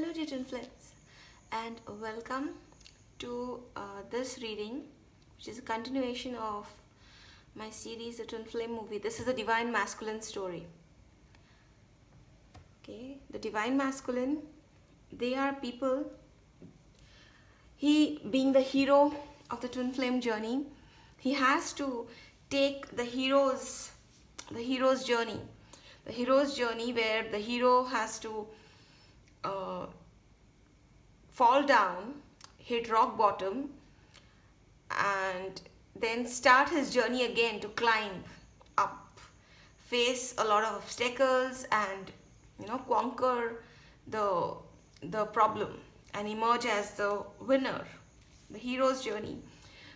Hello, dear twin flames, and welcome to this reading, which is a continuation of my series, The Twin Flame Movie. This is the Divine Masculine story. Okay, the Divine Masculine, they are people. He, being the hero of the Twin Flame journey, he has to take the hero's journey. The hero's journey where the hero has to fall down, hit rock bottom, and then start his journey again to climb up, face a lot of obstacles, and conquer the problem and emerge as the winner. The hero's journey.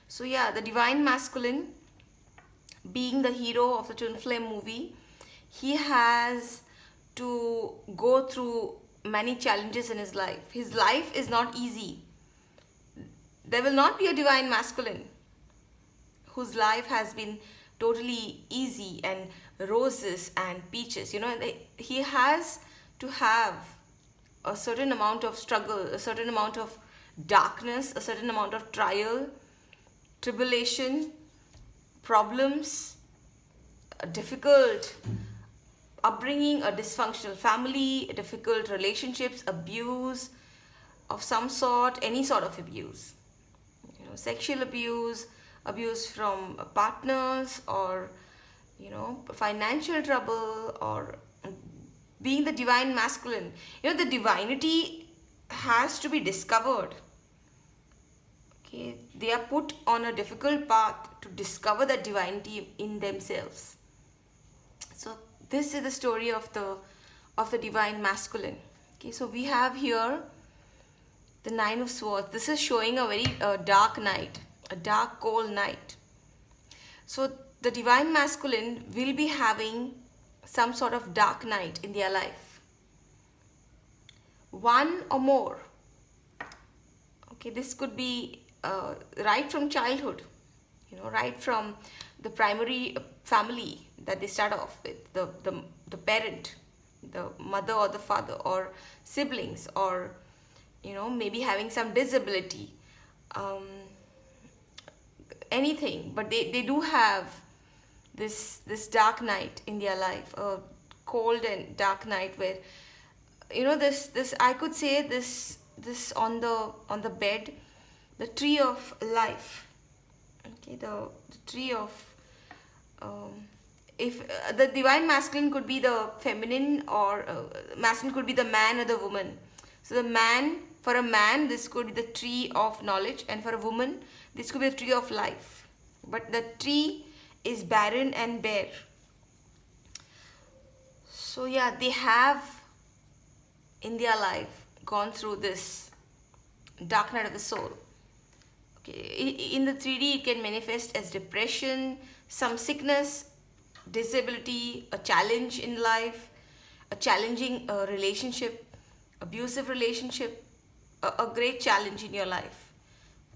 So yeah, the Divine Masculine, being the hero of the Twin Flame movie, he has to go through many challenges in his life. His life is not easy. There will not be a Divine Masculine whose life has been totally easy and roses and peaches. He has to have a certain amount of struggle, a certain amount of darkness, a certain amount of trial, tribulation, problems, a difficult upbringing, a dysfunctional family, difficult relationships, abuse of some sort, any sort of abuse, sexual abuse, abuse from partners, or financial trouble, or being the Divine Masculine. The divinity has to be discovered. Okay, they are put on a difficult path to discover that divinity in themselves. So this is the story of the Divine Masculine. Okay, so we have here the Nine of Swords. This is showing a very dark night, a dark, cold night. So the Divine Masculine will be having some sort of dark night in their life. One or more. Okay, this could be right from childhood, right from the primary family that they start off with, the parent, the mother or the father, or siblings, or maybe having some disability, anything, but they do have this dark night in their life, a cold and dark night where this I could say this on the bed, the tree of life. Okay, the tree of if the Divine Masculine could be the feminine, or masculine could be the man or the woman. So for a man this could be the tree of knowledge, and for a woman this could be the tree of life, but the tree is barren and bare. So yeah, they have in their life gone through this dark night of the soul. Okay, in the 3D it can manifest as depression, some sickness, disability, a challenge in life, a challenging relationship, abusive relationship, a great challenge in your life,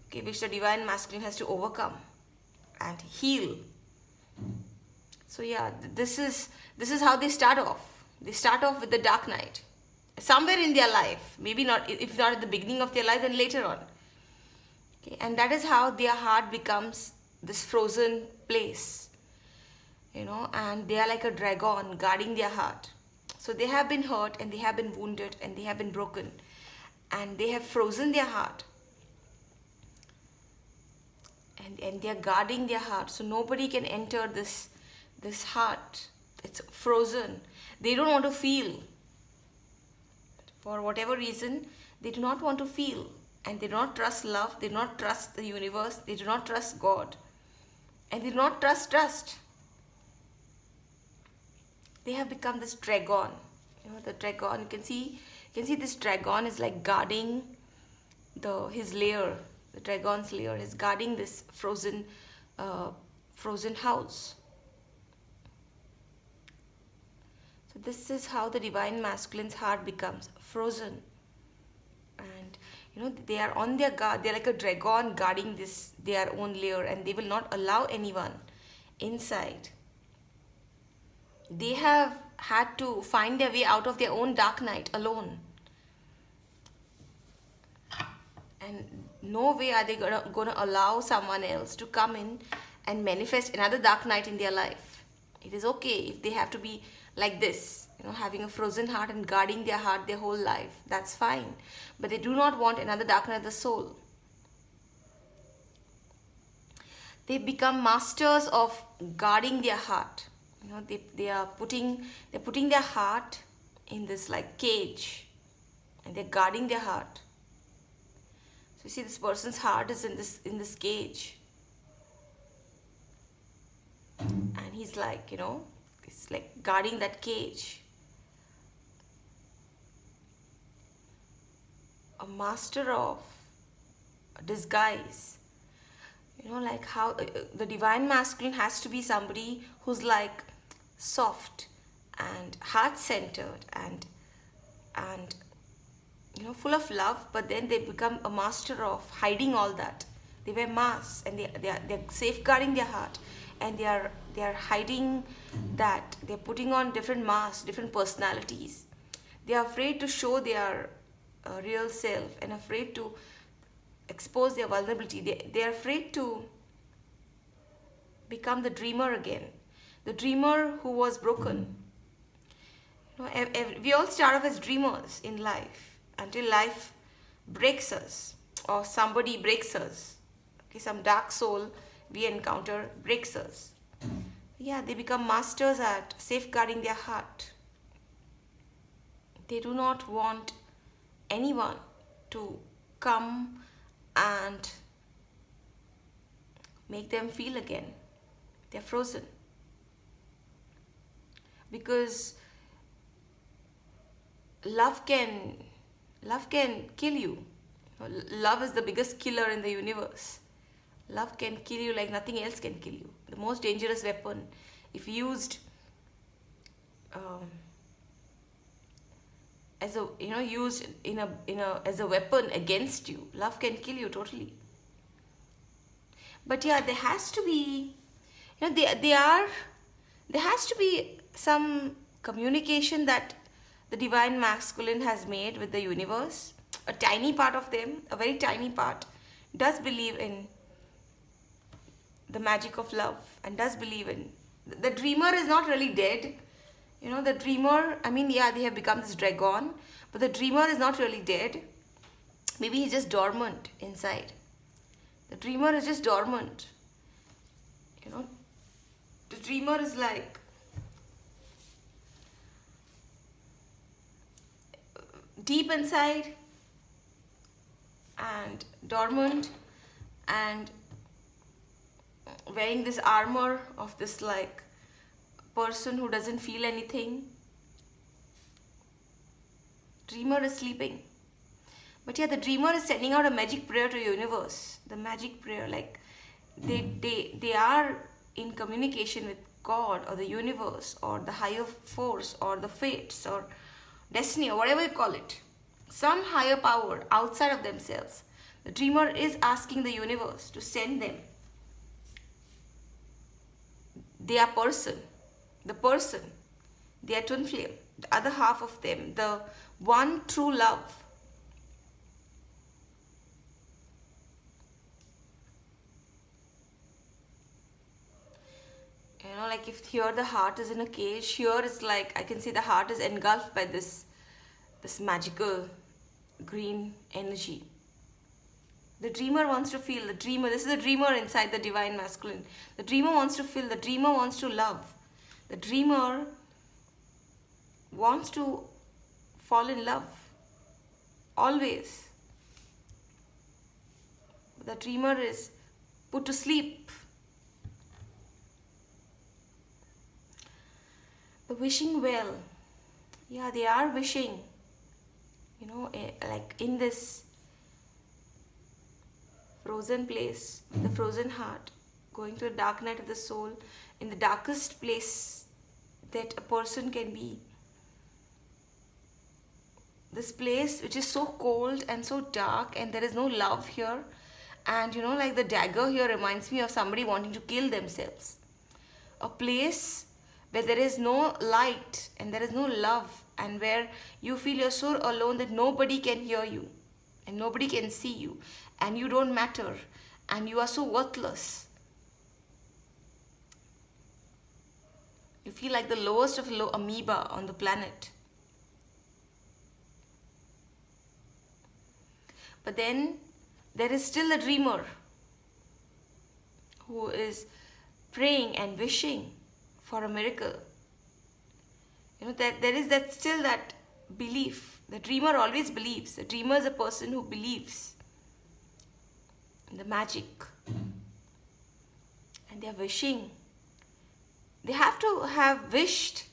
okay, which the Divine Masculine has to overcome and heal. So yeah, this is how they start off. They start off with the dark night somewhere in their life, maybe not, if not at the beginning of their life, then later on. Okay, and that is how their heart becomes this frozen place, and they are like a dragon guarding their heart. So they have been hurt, and they have been wounded, and they have been broken, and they have frozen their heart, and they are guarding their heart, so nobody can enter this heart. It's frozen. They don't want to feel. For whatever reason, they do not want to feel, and they do not trust love, they do not trust the universe, they do not trust God, and they do not trust. They have become this dragon. The dragon, you can see this dragon is like guarding his lair. The dragon's lair is guarding this frozen house. So this is how the Divine Masculine's heart becomes frozen, and they are on their guard. They are like a dragon guarding their own lair, and they will not allow anyone inside. They have had to find their way out of their own dark night alone. And no way are they gonna allow someone else to come in and manifest another dark night in their life. It is okay if they have to be like this, having a frozen heart and guarding their heart their whole life. That's fine. But they do not want another dark night of the soul. They become masters of guarding their heart. They're putting their heart in this like cage, and they're guarding their heart. So you see, this person's heart is in this cage, and he's like, it's like guarding that cage. A master of disguise. Like how the divine masculine has to be somebody who's like soft and heart-centered and full of love, but then they become a master of hiding all that. They wear masks, and they're safeguarding their heart, and they are hiding that. They're putting on different masks, different personalities. They are afraid to show their real self, and afraid to expose their vulnerability. They are afraid to become the dreamer again, the dreamer who was broken. We all start off as dreamers in life until life breaks us, or somebody breaks us. Okay, some dark soul we encounter breaks us. Yeah, they become masters at safeguarding their heart. They do not want anyone to come and make them feel again. They're frozen. Because love can kill you. Love is the biggest killer in the universe. Love can kill you like nothing else can kill you. The most dangerous weapon, if used as a used in a as a weapon against you, love can kill you totally. But yeah, there has to be there has to be some communication that the divine masculine has made with the universe. A tiny part of them, a very tiny part, does believe in the magic of love, and does believe in the dreamer is not really dead. The dreamer, yeah, they have become this dragon, but the dreamer is not really dead. Maybe he's just dormant inside. The dreamer is just dormant. The dreamer is like deep inside and dormant, and wearing this armor of this like person who doesn't feel anything. Dreamer is sleeping. But yeah, the dreamer is sending out a magic prayer to the universe. The magic prayer, like they are in communication with God or the universe or the higher force or the fates or destiny or whatever you call it. Some higher power outside of themselves. The dreamer is asking the universe to send them their person, the person, their twin flame, the other half of them, the one true love. Like if here the heart is in a cage, here it's like I can see the heart is engulfed by this magical green energy. The dreamer wants to feel, this is the dreamer inside the divine masculine. The dreamer wants to feel, the dreamer wants to love. The dreamer wants to fall in love. Always. The dreamer is put to sleep. The wishing well. Yeah, they are wishing. Like in this frozen place, the frozen heart, going to a dark night of the soul, in the darkest place that a person can be. This place which is so cold and so dark, and there is no love here. And like the dagger here reminds me of somebody wanting to kill themselves. A place where there is no light and there is no love, and where you feel you're so alone that nobody can hear you. and nobody can see you, and you don't matter, and you are so worthless. You feel like the lowest of low amoeba on the planet. But then there is still a dreamer who is praying and wishing for a miracle. That there is that still that belief. The dreamer always believes. The dreamer is a person who believes in the magic. And they are wishing. They have to have wished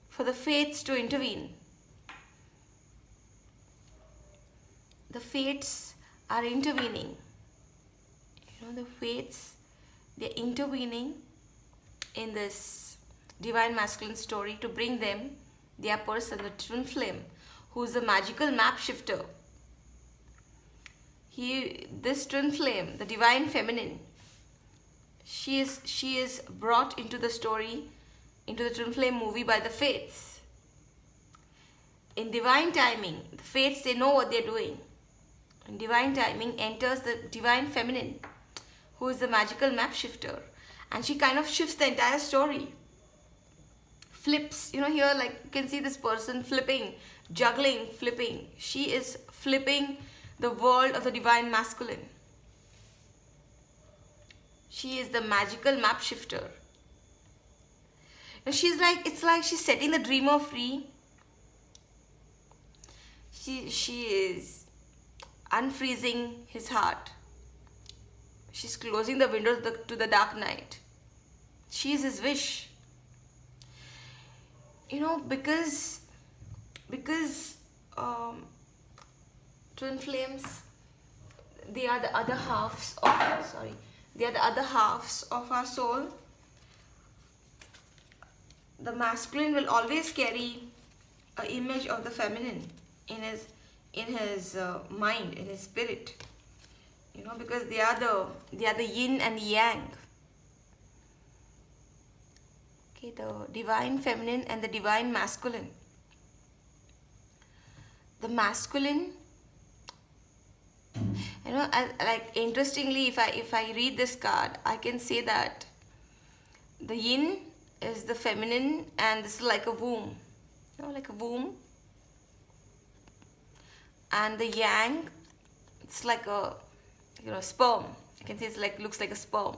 for the fates to intervene. The fates are intervening. The fates, they're intervening in this divine masculine story to bring them their person, the twin flame, who is a magical map shifter. This twin flame, the divine feminine, she is brought into the story, into the twin flame movie by the fates. In divine timing, the fates, they know what they're doing. In divine timing enters the divine feminine, who is the magical map shifter, and she kind of shifts the entire story. Flips, here like you can see this person flipping, juggling, flipping. She is flipping the world of the divine masculine. She is the magical map shifter. And it's like she's setting the dreamer free. She is unfreezing his heart. She's closing the window to the dark night. She is his wish. Because twin flames, they are the other halves of our soul. The masculine will always carry an image of the feminine in his mind, in his spirit. Because they are the yin and the yang. Okay, the divine feminine and the divine masculine. The masculine, interestingly, if I read this card, I can say that the yin is the feminine, and this is like a womb, like a womb, and the yang, it's like a sperm. I can say looks like a sperm.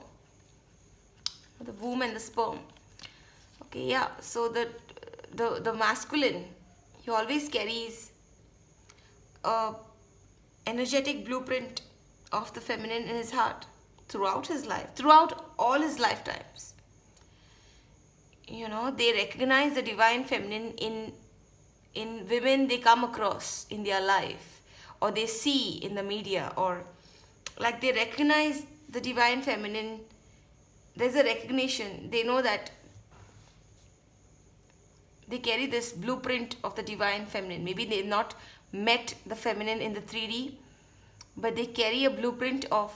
The womb and the sperm. Okay, yeah. So the masculine, he always carries a energetic blueprint of the feminine in his heart throughout his life, throughout all his lifetimes. They recognize the divine feminine in women they come across in their life, or they see in the media, or like they recognize the divine feminine. There's a recognition. They know that they carry this blueprint of the divine feminine. Maybe they've not met the feminine in the 3D, but they carry a blueprint of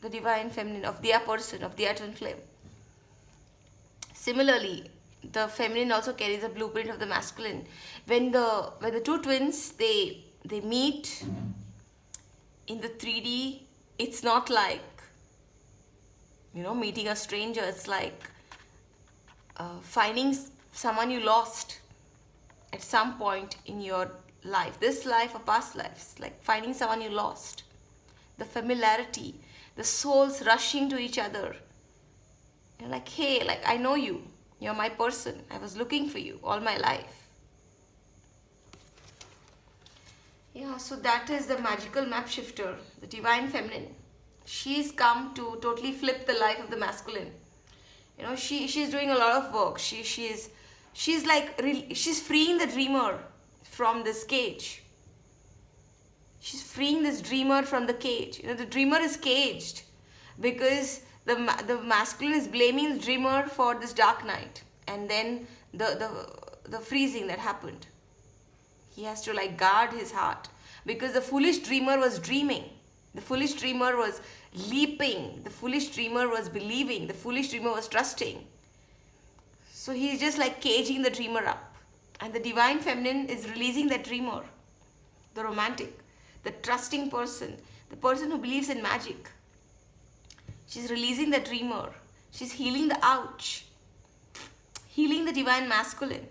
the divine feminine, of their person, of their twin flame. Similarly, the feminine also carries a blueprint of the masculine. When the two twins they meet in the 3D, it's not like meeting a stranger. It's like finding someone you lost at some point in your life, this life or past lives, like finding someone you lost. The familiarity, the souls rushing to each other. Like, hey, like I know you. You're my person. I was looking for you all my life. Yeah, so that is the magical map shifter, the divine feminine. She's come to totally flip the life of the masculine. She's doing a lot of work. She's freeing the dreamer from this cage. She's freeing this dreamer from the cage. The dreamer is caged because the masculine is blaming the dreamer for this dark night, and then the freezing that happened. He has to guard his heart because the foolish dreamer was dreaming. The foolish dreamer was leaping. The foolish dreamer was believing. The foolish dreamer was trusting. So he's just caging the dreamer up. And the divine feminine is releasing that dreamer. the romantic, the trusting person, the person who believes in magic. She's releasing the dreamer. She's healing the ouch, healing the divine masculine.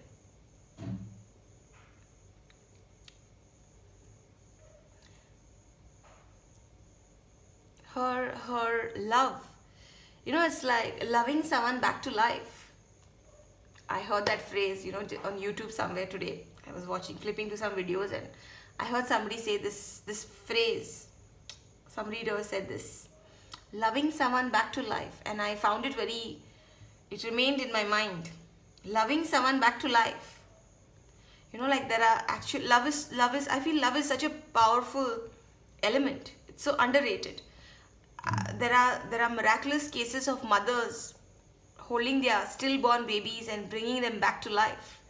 Her love. It's like loving someone back to life. I heard that phrase, on YouTube somewhere today. I was flipping to some videos, and I heard somebody say this phrase. Some reader said this, loving someone back to life, and I found it remained in my mind. Loving someone back to life. Like there are actual I feel love is such a powerful element. It's so underrated. There are miraculous cases of mothers holding their stillborn babies and bringing them back to life,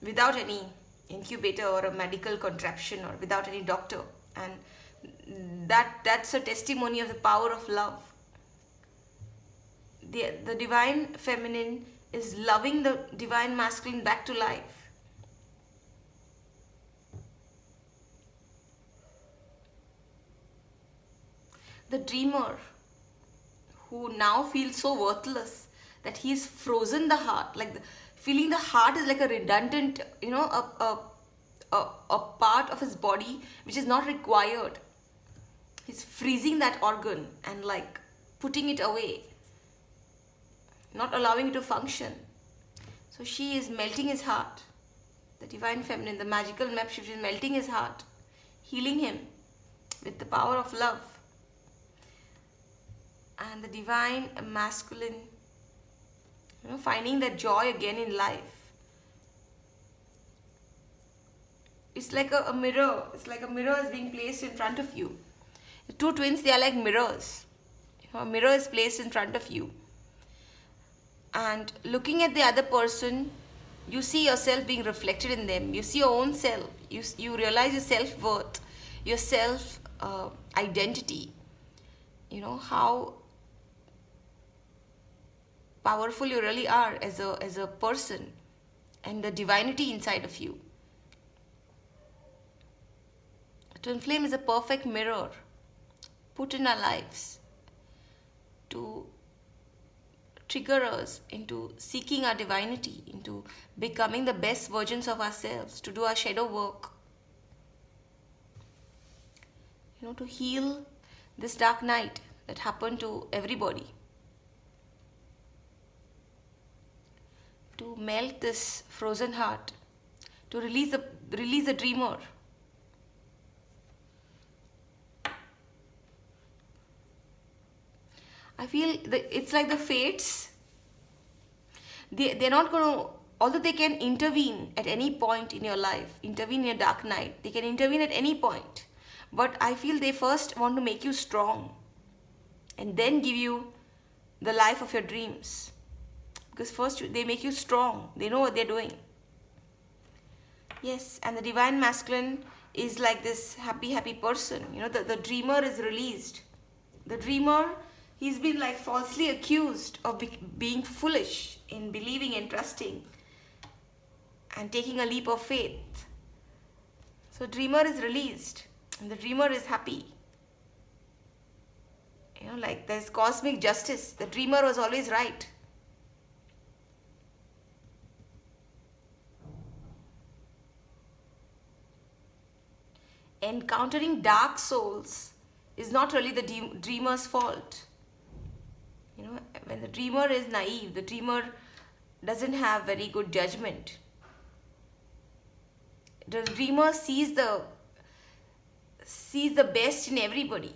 without any incubator or a medical contraption or without any doctor. And that's a testimony of the power of love. The divine feminine is loving the divine masculine back to life. The dreamer who now feels so worthless that he's frozen the heart, feeling the heart is like a redundant, a part of his body which is not required. He's freezing that organ and putting it away, not allowing it to function. So she is melting his heart. The divine feminine, the magical map shift, is melting his heart, healing him with the power of love. And the divine masculine, finding that joy again in life. It's like a mirror. It's like a mirror is being placed in front of you. The two twins, they are like mirrors. A mirror is placed in front of you. And looking at the other person, you see yourself being reflected in them. You see your own self. You realize your self-worth, your self-identity. How powerful you really are as a person, and the divinity inside of you. Twin flame is a perfect mirror put in our lives to trigger us into seeking our divinity, into becoming the best versions of ourselves, to do our shadow work, to heal this dark night that happened to everybody, to melt this frozen heart, to release the dreamer. I feel it's like the fates. They're not going to, although they can intervene at any point in your life, intervene in your dark night, they can intervene at any point. But I feel they first want to make you strong and then give you the life of your dreams. Because first they make you strong. They know what they're doing. Yes, and the divine masculine is like this happy person. The dreamer is released. The dreamer, he's been falsely accused of being foolish in believing and trusting and taking a leap of faith. So dreamer is released and the dreamer is happy. There's cosmic justice. The dreamer was always right. Encountering dark souls is not really the dreamer's fault. When the dreamer is naive, the dreamer doesn't have very good judgment. The dreamer sees the best in everybody.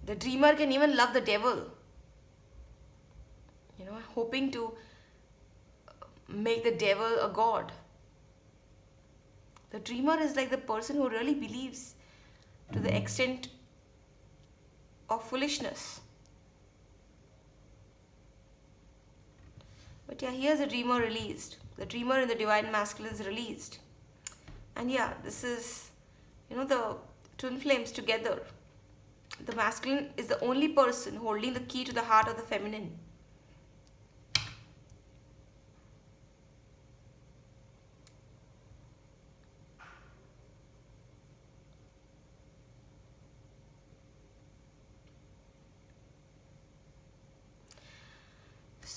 The dreamer can even love the devil, hoping to make the devil a god. The dreamer is like the person who really believes to the extent of foolishness. But yeah, here's the dreamer released. The dreamer in the divine masculine is released. And yeah, this is, the twin flames together. The masculine is the only person holding the key to the heart of the feminine.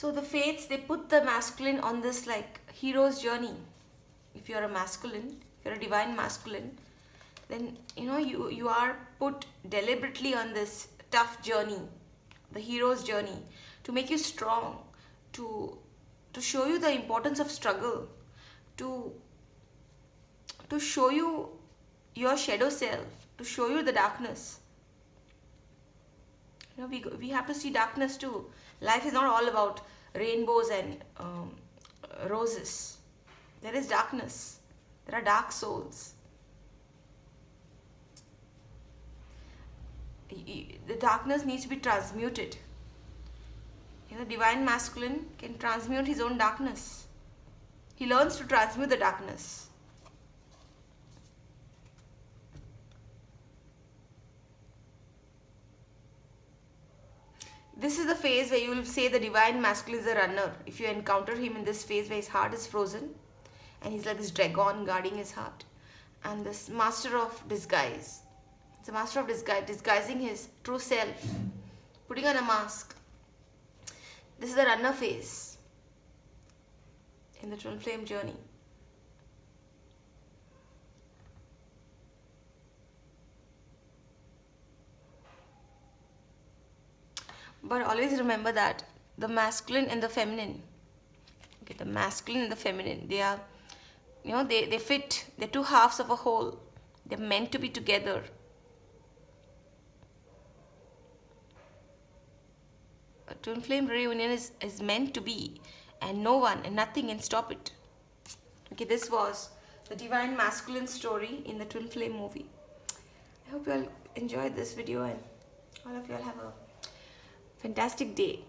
So the fates, they put the masculine on this like hero's journey. If you're a masculine, if you're a divine masculine, then you are put deliberately on this tough journey, the hero's journey, to make you strong, to to show you the importance of struggle, to to show you your shadow self, to show you the darkness. We have to see darkness too. Life is not all about rainbows and roses. There is darkness. There are dark souls. The darkness needs to be transmuted. The divine masculine can transmute his own darkness. He learns to transmute the darkness. This is the phase where you will say the divine masculine is a runner. If you encounter him in this phase where his heart is frozen and he's like this dragon guarding his heart, and this master of disguise. It's a master of disguise, disguising his true self, putting on a mask. This is the runner phase in the twin flame journey. But always remember that the masculine and the feminine, okay, the masculine and the feminine, they are, they fit, they're two halves of a whole. They're meant to be together. A twin flame reunion is meant to be, and no one and nothing can stop it. Okay, this was the divine masculine story in the twin flame movie. I hope you all enjoyed this video, and all of you all have a fantastic day.